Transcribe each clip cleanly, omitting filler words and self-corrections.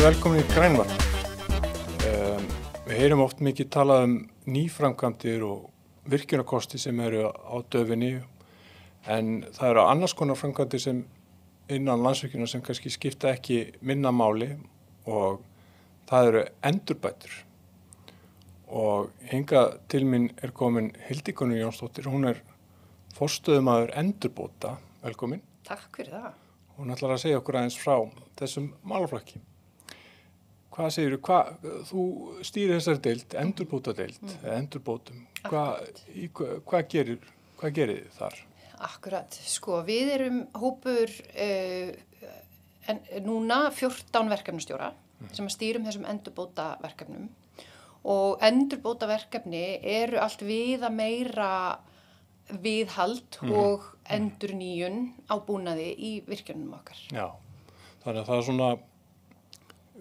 velkomin í Grænvarp. Við heyrum oft mikið talað nýframkvæmdir og virkjunarkosti sem eru á döfinni, en það eru annars konar framkvæmdir sem innan Landsvirkjunar sem kannski skipta ekki minna máli og það eru endurbætur. Og hingað til mín komin Hildigunni Jónsdóttir, hún forstöðumaður endurbóta. Velkomin. Takk fyrir það. Hún ætlar að segja okkur aðeins frá þessum málaflokki. Hvað segirðu, þú stýrir þessari deild, endurbótadeild, endurbótum. Hvað gerir þið þar? Akkurat, við erum hópur núna 14 verkefnastjóra sem að stýrum þessum endurbótaverkefnum og endurbótaverkefni eru allt viða meira viðhald og endurnýjun á búnaði í virkjunum okkar. Já, þannig að það svona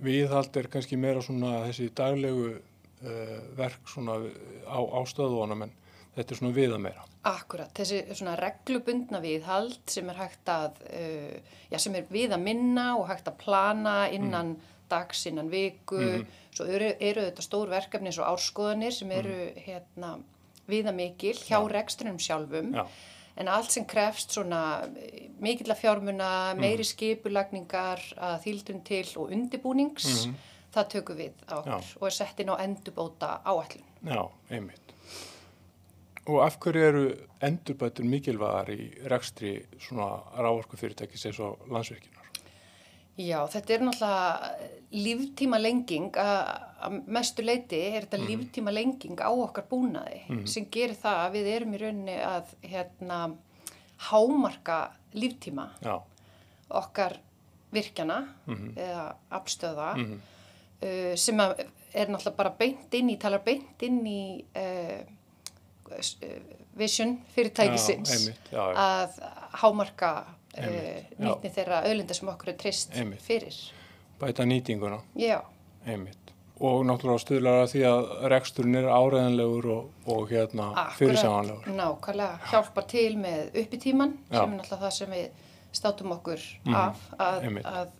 viðhald kannski meira svona þessi daglegu verk svona á stöðvunum, en þetta svona viða meira. Akkurat, þessi svona reglubundna viðhald sem hægt að, sem viða minna og hægt að plana innan dags, innan viku, svo eru þetta stór verkefni eins og árskoðanir sem eru viða mikil hjá rekstrinum sjálfum. Já. En allt sem krefst svona mikilla fjármuna, meiri skipulagningar að þýldum til og undirbúnings, það tökum við á okkur og sett inn á endurbóta áætlun. Já, einmitt. Og af hverju eru endurbætur mikilvægar í rekstri svona raforkufyrirtækis eins og Landsvirkjunar? Já, þetta náttúrulega líftímalenging, að mestu leyti þetta líftímalenging á okkar búnaði sem gerir það að við erum í rauninni að hámarka líftíma okkar virkjana eða aflstöðva sem náttúrulega bara talar beint inn í vision fyrirtækisins að hámarka nýtni þeirra auðlinda sem okkur treyst fyrir. Bæta nýtinguna. Já. Einmitt. Og náttúrulega stuðlar að því að reksturinn áreiðanlegur og fyrirsjáanlegur. Nákvæmlega. Hjálpar til með uppitíman sem náttúrulega það sem við státum okkur af að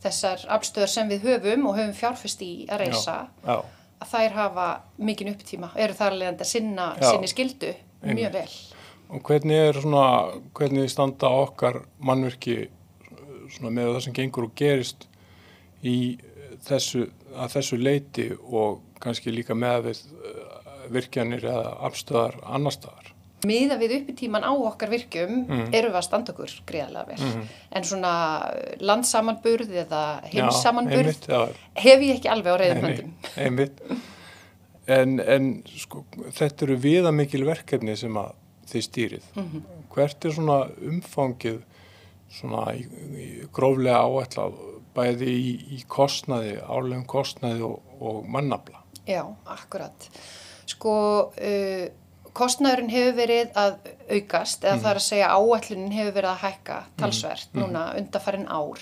þessar aflstöðvar sem við höfum og höfum fjárfest í að reisa að þær hafa mikinn upptíma, eru þar að leiðandi að sinni skyldu mjög vel. Og hvernig standa okkar mannvirki svona með það sem gengur og gerist í þessu leyti og kannski líka með við virkjanir eða afstöðar annar staðar? Miðað við uppitíman á okkar virkjum erum við að standa okkur gríðarlega vel. En svona landsamanburð eða heimssamanburð hef ég ekki alveg á reiðum höndum. Einmitt. En þetta eru viðamikil verkefni sem að þið stýrið. Hvert svona umfangið svona í gróflega áætlað bæði í kostnaði, árlegum kostnaði og mannafla? Já, akkurat. Kostnaðurinn hefur verið að aukast, eða það að segja áætlunin hefur verið að hækka talsvert núna undanfarin ár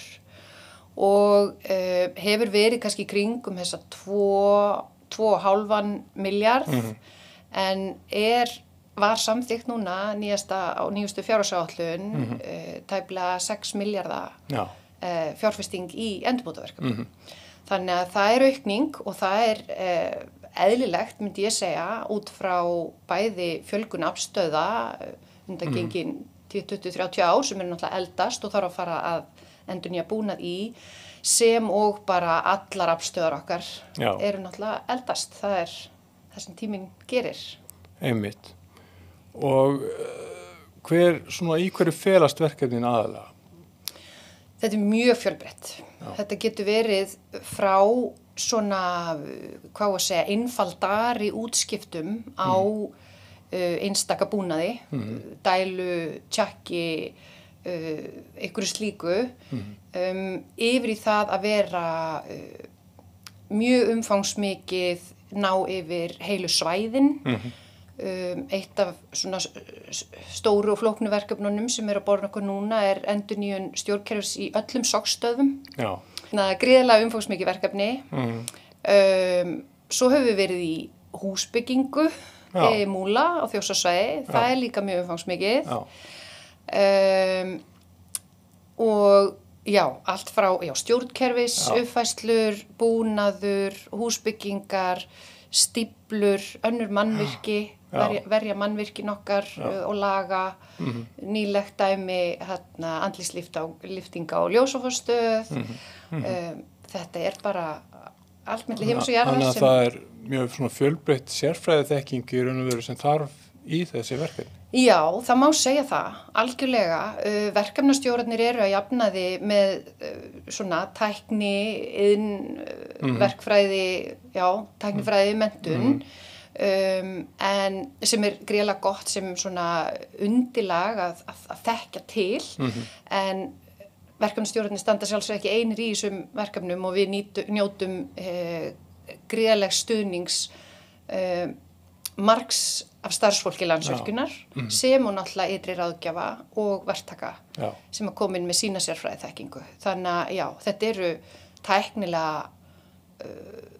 og hefur verið kannski í kringum þessa 2,5 milljarð en var samþykkt núna á nýjustu fjárhagsáætlun tæplega 6 milljarða fjárfesting í endurbótaverkefnum. Þannig að það aukning og það eðlilegt, myndi ég segja, út frá bæði fjölgun aflstöðva undangengin 20-30 ár sem náttúrulega eldast og þarf að fara að endurnýja búnað í, sem og bara allar aflstöðvar okkar eru náttúrulega eldast. Það það sem tíminn gerir. Einmitt. Og í hverju felast verkefnin aðalega? Þetta mjög fjölbreytt. Þetta getur verið frá svona, einfaldari útskiptum á einstaka búnaði, dælu, tjakki, einhverju slíku, yfir í það að vera mjög umfangsmikið, ná yfir heilu svæðin. Eitt af svona stóru og flóknu verkefnunum sem á borðinu okkur núna endurnýjun stjórnkerfis í öllum sogstöðvum. Já. Gríðarlega umfangsmikið verkefni. Svo höfum við verið í húsbyggingu í Múla á Þjórsárssvæði. Það líka mjög umfangsmikið. Og Já, allt frá stjórnkerfis, uppfærslur, búnaður, húsbyggingar, stíplur, önnur mannvirki, verja mannvirkin okkar og laga, nýlegt dæmi, andlitsliftinga og ljósafórstöð. Þetta bara allt milli himins og jarðar. Þannig að það mjög svona fjölbreytt sérfræðiþekking í raun og veru sem þarf í þessi verkefni. Já, það má segja það, algjörlega. Verkefnastjórarnir eru að jafnaði með svona tækni, verkfræði, tæknifræði, menntun, en sem gríðarlega gott sem svona undirlag að þekkja til, en verkefnastjórarnir standa sjálfsög ekki einir í þessum verkefnum og við njótum gríðarleg stuðnings margs af starfsfólki Landsvirkjunar sem og náttúrulega ytri ráðgjafa og verktaka sem að koma inn með sína sérfræðiþekkingu. Þannig að þetta eru tæknilega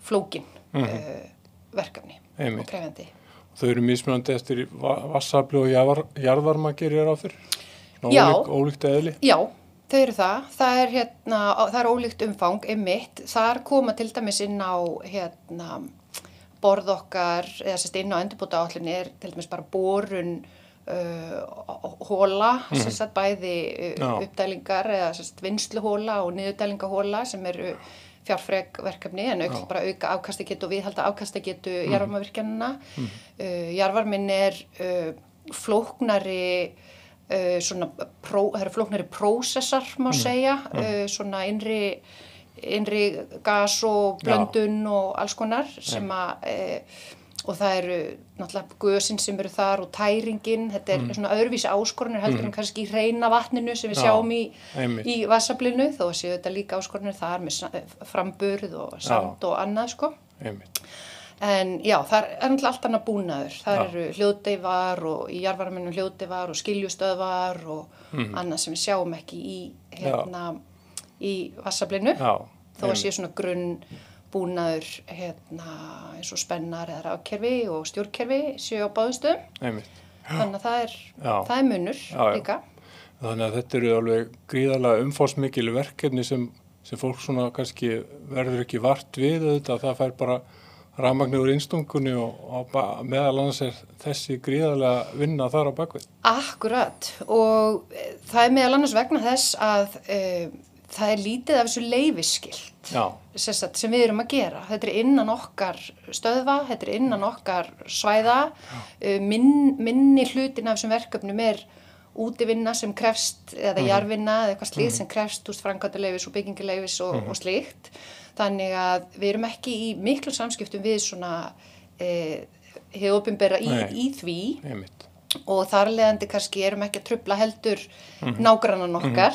flókin verkefni og krefjandi. Þau eru mismunandi eftir vatnsafli og jarðvarma gerir ráð fyrir? Ólíkt eðli? Já, þau eru það. Það er ólíkt umfang einmitt. Þar koma til dæmis inn á borð okkar, eða inn á endurbótaáætlun til dæmis bara borun hóla, bæði uppdælingar eða vinnsluhóla og niðurdælingahóla sem eru fjárfrek verkefni en bara auka afkastagetu og viðhalda afkastagetu jarðvarmavirkjanna. Jarðvarminn flóknari það eru flóknari prósessar má segja, svona innri gas og blöndun og alls konar sem og það eru náttúrulega gösin sem eru þar og tæringin, þetta svona öðruvísi áskoranir heldur en kannski í hreina vatninu sem við sjáum í vatnsaflinu, þó að séu þetta líka áskoranir þar með framburð og sand og annað En það náttúrulega allt annað búnaður, þar eru hljóðdeifar og í jarðvarmanum hljóðdeifar og skiljustöðvar og annað sem við sjáum ekki í vatnsaflinu, þó að séu svona grunnbúnaður eins og spennar eða rafkerfi og stjórnkerfi séu á báðum stöðum. Þannig að það er munur líka. Þannig að þetta eru alveg gríðarlega umfangsmikil verkefni sem fólk svona kannski verður ekki vart við auðvitað, það fær bara rafmagni úr innstungunni og meðal annars þessi gríðarlega vinna þar á bakvið. Akkurat, og það meðal annars vegna þess að það lítið af þessu leyfisskylt sem við erum að gera. Þetta innan okkar stöðva, þetta innan okkar svæða, minni hlutin af þessum verkefnum útivinna sem krefst, eða jarðvinna eða eitthvað slíkt sem krefst framkvæmdaleyfis og byggingaleyfis og slíkt. Þannig að við erum ekki í miklu samskiptum við svona hið opinbera í því og þar leiðandi kannski erum ekki að trufla heldur nágrannan okkar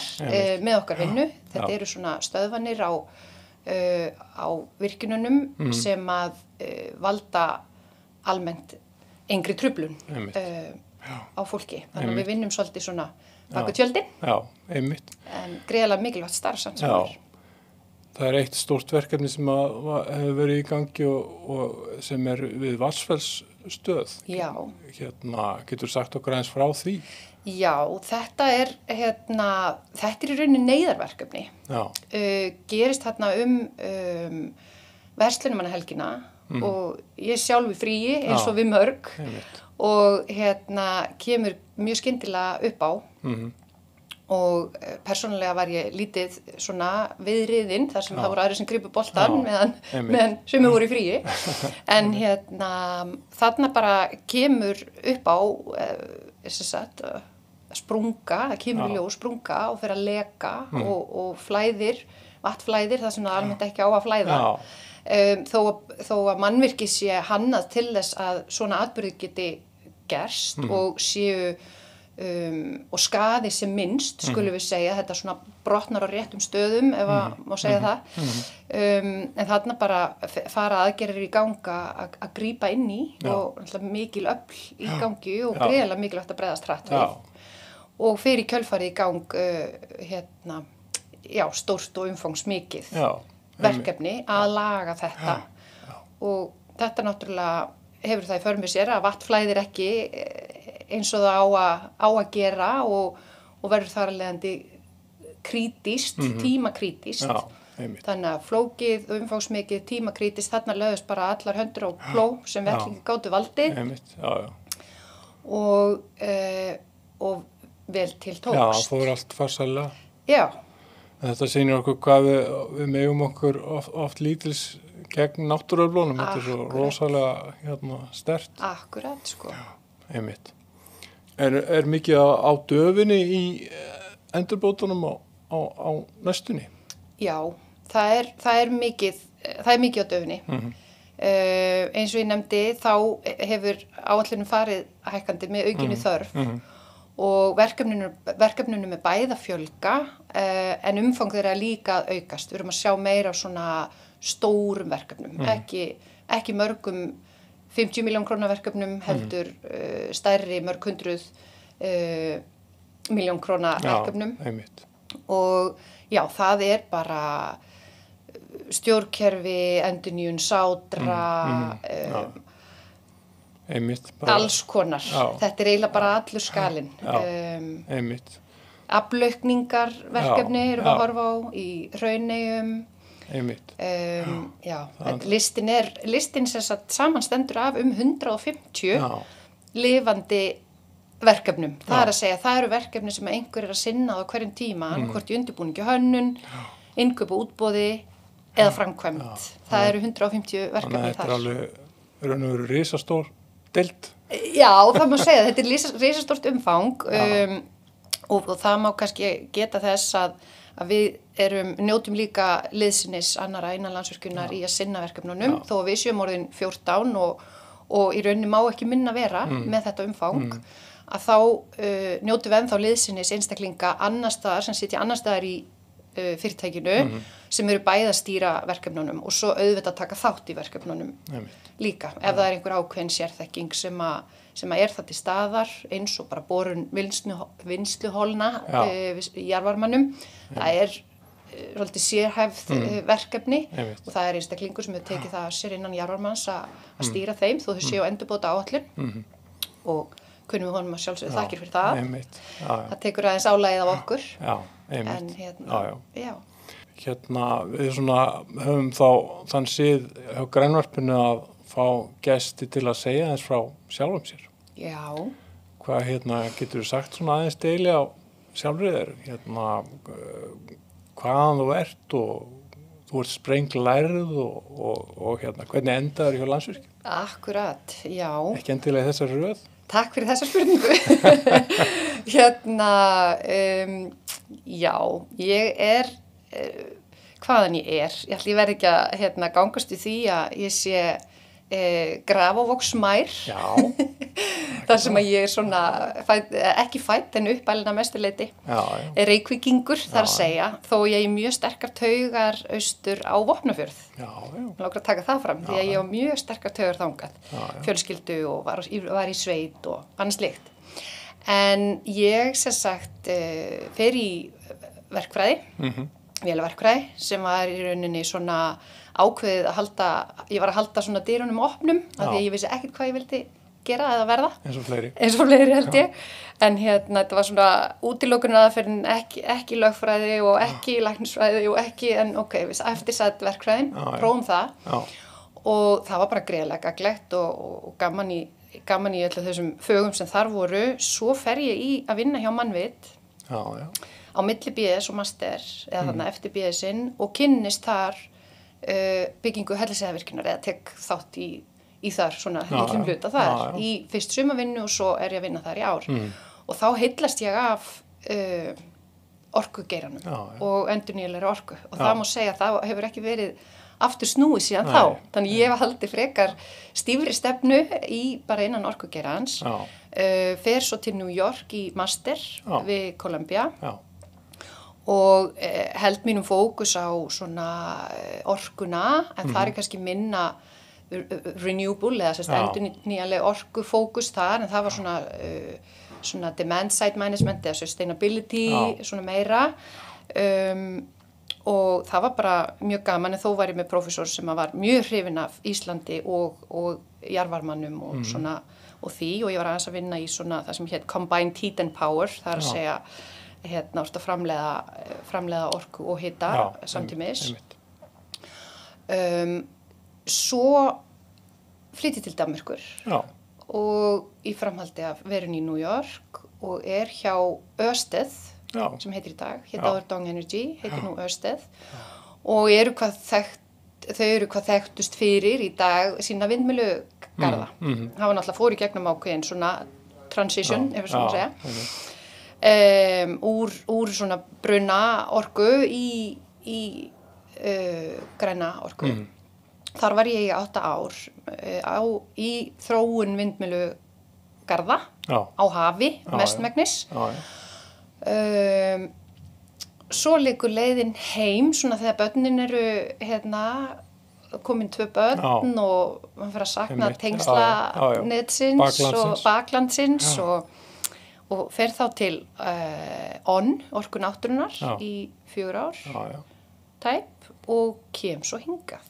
með okkar vinnu. Þetta eru svona stöðvanir á virkjununum sem að valda almennt engri truflun á fólki. Þannig að við vinnum svolítið svona baku tjöldin. En gríðarlega mikilvægt starf samt sem Það eitt stórt verkefni sem hefur verið í gangi og sem við Vatnsfellsstöð. Getur sagt okkur aðeins frá því? Já, þetta í rauninni neyðarverkefni. Gerist þarna verslunarmannahelgina og ég sjálf í fríi eins og við mörg og kemur mjög skyndilega upp á. Og persónulega var ég lítið svona viðriðinn þar sem það voru aðrir sem gripu boltan meðan sumir voru í fríi. En þarna bara kemur upp á sprunga, það kemur í ljós sprunga og fer að leka og vatnflæðir þar sem það almennt ekki á að flæða. Þó að mannvirki sé hannað til þess að svona atburðir geti gerst og séu og skaði sem minnst, skulum við segja, þetta svona brotnar á réttum stöðum, ef að má segja það. En þarna bara fara aðgerðir í ganga að grípa inn í og mikil öfl í gangi og gríðarlega mikilvægt að bregðast hratt við. Og fyrir kjölfarið í gang, stórt og umfangsmikið verkefni að laga þetta. Og þetta náttúrulega hefur það í för með sér að vatnflæðir ekki eins og það á að gera og verður þar af leiðandi krítískt, tímakrítískt. Já, einmitt. Þannig að flókið, umfangsmikið, tímakrítískt, þarna lögðust bara allar höndur á pló sem vettlingi gátu valdið. Einmitt, já. Og vel til tókst. Já, það fór allt farsælega. Já. Þetta sýnir okkur hvað við megum okkur oft lítils gegn náttúruöflunum. Þetta svo rosalega sterkt. Akkurat, sko. Já, einmitt. Er mikið á döfinni í endurbótunum á næstunni? Já, það er mikið á döfinni. Eins og ég nefndi, þá hefur áætlunum farið hækkandi með aukinni þörf og verkefnunum er bæði að fjölga en umfang þeirra líka að aukast. Við erum að sjá meira af svona stórum verkefnum, ekki mörgum 50 milljón króna verkefnum, heldur stærri mörg 100 milljón króna verkefnum. Einmitt. Og já, það er bara stjórnkerfi, endurnýjun, sátra, einmitt, alls konar. Þetta er eiginlega bara allur skalinn. Einmitt. Aflaukningarverkefni erum við að horfa á í Hrauneyjum. Einmitt. Listin sem sagt samanstendur af 150 lifandi verkefnum. Það er að segja, það eru verkefni sem einhver er að sinna á hverjum tíma, hvort í undirbúningi hönnun, innkaup og útboði eða framkvæmd. Það eru 150 verkefni þar. Þetta er alveg raun og veru risastór deild. Já, það má segja, þetta er risastórt umfang og það má kannski geta þess að við njótum líka liðsinnis annarra innan Landsvirkjunar í að sinna verkefnunum, þó að við séum orðin 14 og í rauninni má ekki minna vera með þetta umfang, að þá njótum við ennþá liðsinnis einstaklinga annars staðar sem sitja annars staðar í fyrirtækinu sem eru bæði að stýra verkefnunum og svo auðvitað taka þátt í verkefnunum líka. Ef það er einhver ákveðin sérþekking sem að er það til staðar eins og bara borun vinnsluholna í jarðvarmanum. Það er svolítið sérhæfð verkefni og það er einstaklingur sem hefur tekið það sér innan jarðvarmans að stýra þeim þó þau séu endurbóta áætlun og kunnum við honum að sjálfsögðu þakkir fyrir það. Það tekur aðeins álagið af okkur. En við höfum þá þann sið hjá grænvarpinu að fá gesti til að segja aðeins frá sjálfum sér. Já. Hvað getur þú sagt svona aðeins deili á sjálfrið þér? Hvaðan þú ert og þú ert sprenglærð og hvernig endaður hjá Landsvirkjun? Akkurat, já. Ekki endilega í þessari röð? Takk fyrir þessa spurningu. Já, ég er, hvaðan ég er? Ég verð ekki að gangast við því að ég sé Grafarvogsmær. Já. Þar sem að ég er svona, ekki fædd en uppælinn að mestuleyti. Reykvíkingur þar að segja, þó ég er mjög sterkar taugar austur á Vopnafjörð. Mér langar að taka það fram, því að ég á mjög sterkar taugar þangað. Fjölskyldu og var í sveit og annars slíkt. En ég sem sagt fer í verkfræði, vélverkfræði, sem var í rauninni svona ákveðið ég var að halda svona dyrunum opnum, af því að ég vissi ekkert hvað ég vildi gera eða verða. Eins og fleiri. Eins og fleiri held ég. En þetta var svona útilokkunaraðferðin, ekki lögfræði og ekki læknisfræði og ekki, en eftirsætt verkfræðin, prófum það. Og það var bara greiðlega gagnlegt og gaman í öllu þessum fögum sem þar voru. Svo fer ég í að vinna hjá Mannvit á milli BS og master, eða þarna eftir BS-inn og kynnist þar byggingu Hellisheiðarvirkjunar eða tek þátt í þar svona litlum hluta þar í fyrst sumarvinnu og svo er ég að vinna þar í ár og þá heillast ég af orkugeiranum og endurnýjanlegri orku og það má segja að það hefur ekki verið aftur snúið síðan þá, þannig ég hef haldið frekar stífri stefnu í bara innan orkugeirans, fer svo til New York í master við Columbia og held mínum fókus á svona orkuna, en það er kannski minna renewable eða endurnýjanleg orkufókus þar, en það var svona demand side management eða sustainability, svona meira og það var bara mjög gaman, en þó var ég með prófessor sem var mjög hrifinn af Íslandi og jarðvarmanum og svona og því, og ég var aðeins að vinna í svona það sem hét Combined Heat and Power, það er að segja orðið að framleiða orku og hita samtímis. Svo flytti til Danmerkur og í framhaldi af verun í New York og hjá Ørsted sem heitir í dag, áður Dong Energy, heitir nú Ørsted og þau eru hvað þekktust fyrir í dag sína vindmyllugarða. Það var náttúrulega fór í gegnum ákveðin svona transition, ef við svona segja, úr svona bruna orku í græna orku. Þar var ég í 8 ár í þróun vindmyllugarða á hafi, mestmegnis. Svo liggur leiðin heim, svona þegar börnin eru komin 2 börn og man fyrir að sakna tengsla netsins og baklandsins og fer þá til Orku náttúrunnar í 4 ár tæp og kem svo hingað.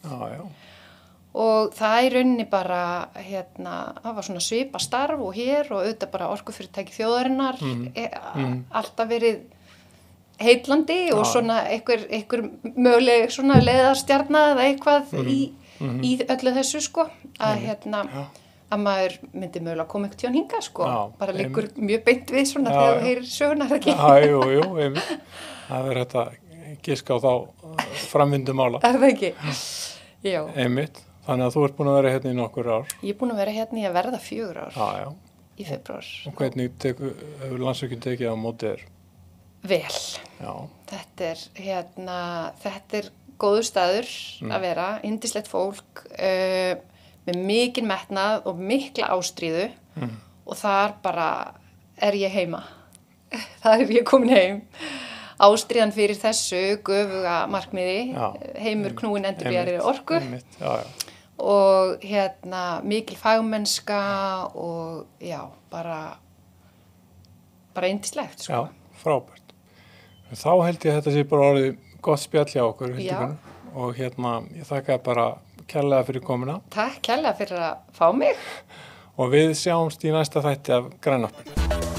Og það í rauninni bara, það var svona svipa starf og hér og auðvitað bara orkufyrirtæki þjóðarinnar, alltaf verið heitlandi og svona einhver möguleg svona leiðarstjarna eða eitthvað í öllu þessu sko, að maður myndi mögulega koma einhvern tíðan hingað sko, bara liggur mjög beint við svona þegar þú heyrir sögunar ekki. Jú, einmitt. Það er þetta giska á þá framvindumála. Það ekki? Já. Einmitt. Þannig að þú ert búin að vera hérna í nokkur ár. Ég er búin að vera hérna í að verða 4 ár. Í febrúar. Og hvernig hefur Landsvirkjun tekið á móti þér? Vel. Já. Þetta er góður staður að vera, yndislegt fólk, með mikinn metnað og mikla ástríðu og þar bara ég heima. Þar ég komin heim. Ástríðan fyrir þessu göfuga markmiði, heimur knúin endurbýrari orku og mikil fagmennska og bara yndislegt sko. Já, frábært. Þá held ég að þetta sé bara orðið gott spjall hjá okkur og ég þakka bara kærlega fyrir komuna. Takk kærlega fyrir að fá mig. Og við sjáumst í næsta þætti af Grænáppinu.